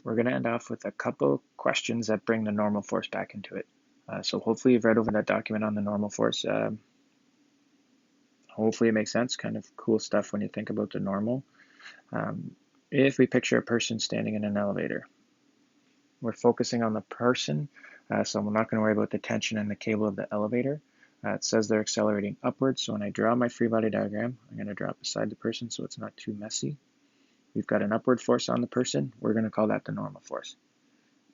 we're going to end off with a couple questions that bring the normal force back into it. So hopefully you've read over that document on the normal force. Hopefully it makes sense, kind of cool stuff when you think about the normal. If we picture a person standing in an elevator, we're focusing on the person, so we're not going to worry about the tension in the cable of the elevator. It says they're accelerating upwards, so when I draw my free body diagram, I'm going to draw it beside the person so it's not too messy. We've got an upward force on the person, we're going to call that the normal force.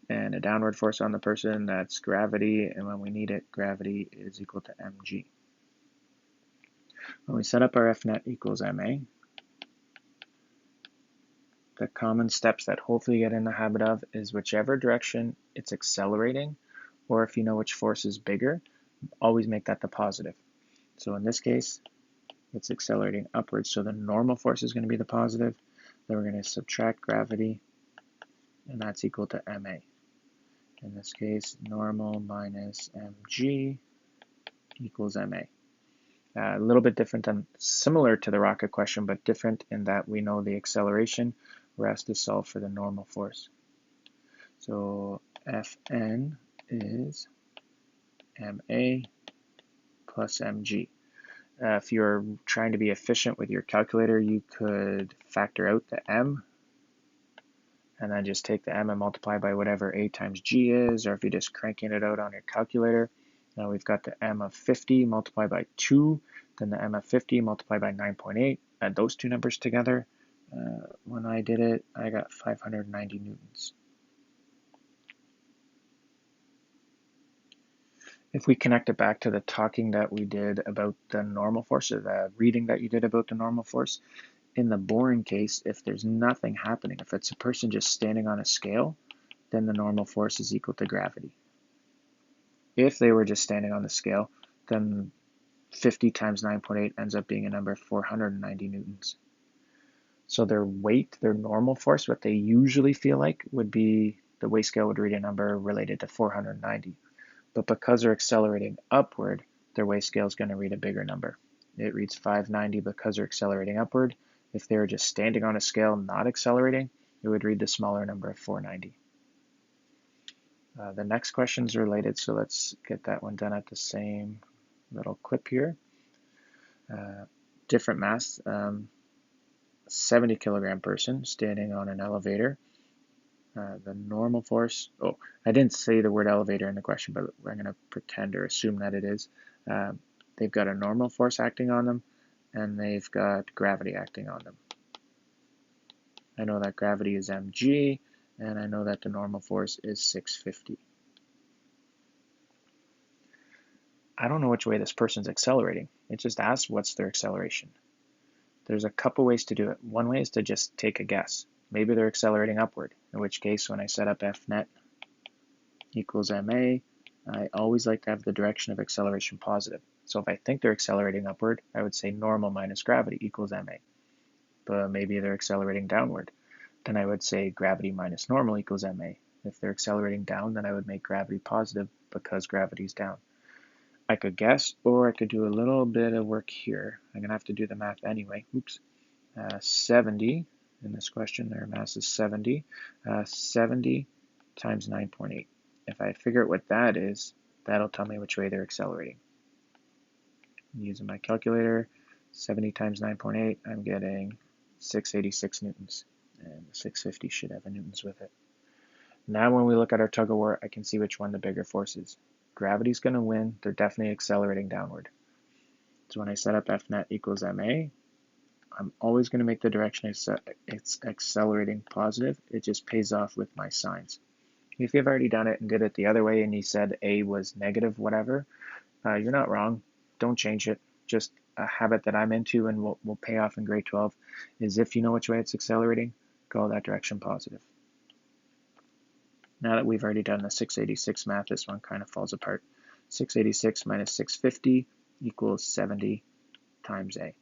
And a downward force on the person, that's gravity, and when we need it, gravity is equal to mg. When we set up our F net equals ma, the common steps that hopefully you get in the habit of is whichever direction it's accelerating, or if you know which force is bigger, always make that the positive. So in this case, it's accelerating upwards, so the normal force is going to be the positive. Then we're going to subtract gravity, and that's equal to ma. In this case, normal minus mg equals ma. A little bit different than, similar to the rocket question, but different in that we know the acceleration. We're asked to solve for the normal force. So Fn is ma plus mg. If you're trying to be efficient with your calculator, you could factor out the m and then just take the m and multiply by whatever a times g is, or if you're just cranking it out on your calculator. Now we've got the m of 50 multiplied by 2, then the m of 50 multiplied by 9.8. Add those two numbers together. When I did it, I got 590 newtons. If we connect it back to the talking that we did about the normal force, or the reading that you did about the normal force, in the boring case, if there's nothing happening, if it's a person just standing on a scale, then the normal force is equal to gravity. If they were just standing on the scale, then 50 times 9.8 ends up being a number of 490 newtons. So their weight, their normal force, what they usually feel like would be, the weight scale would read a number related to 490. But because they're accelerating upward, their weight scale is going to read a bigger number. It reads 590 because they're accelerating upward. If they were just standing on a scale, not accelerating, it would read the smaller number of 490. The next question is related, so let's get that one done at the same little clip here. Different mass, 70 kilogram person standing on an elevator. The normal force, oh, I didn't say the word elevator in the question, but we're going to pretend or assume that it is. They've got a normal force acting on them, and they've got gravity acting on them. I know that gravity is mg, and I know that the normal force is 650. I don't know which way this person's accelerating. It just asks what's their acceleration. There's a couple ways to do it. One way is to just take a guess. Maybe they're accelerating upward, in which case when I set up F net equals ma, I always like to have the direction of acceleration positive. So if I think they're accelerating upward, I would say normal minus gravity equals ma. But maybe they're accelerating downward. Then I would say gravity minus normal equals ma. If they're accelerating down, then I would make gravity positive because gravity's down. I could guess, or I could do a little bit of work here. I'm going to have to do the math anyway. Oops. 70, in this question, their mass is 70. 70 times 9.8. If I figure out what that is, that'll tell me which way they're accelerating. Using my calculator, 70 times 9.8, I'm getting 686 newtons. And 650 should have a newtons with it. Now when we look at our tug of war, I can see which one the bigger force is. Gravity's going to win. They're definitely accelerating downward. So when I set up F net equals ma, I'm always going to make the direction it's accelerating positive. It just pays off with my signs. If you've already done it and did it the other way and you said a was negative whatever, you're not wrong. Don't change it. Just a habit that I'm into and will pay off in grade 12 is if you know which way it's accelerating, go that direction positive. Now that we've already done the 686 math, this one kind of falls apart. 686 minus 650 equals 70 times A.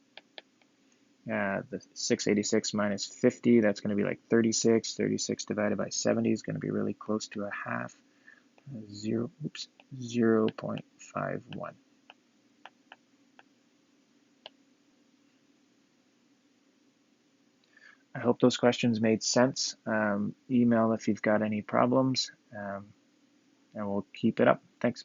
The 686 minus 50, that's going to be like 36. 36 divided by 70 is going to be really close to a half. 0.51. I hope those questions made sense. Email if you've got any problems, and we'll keep it up. Thanks.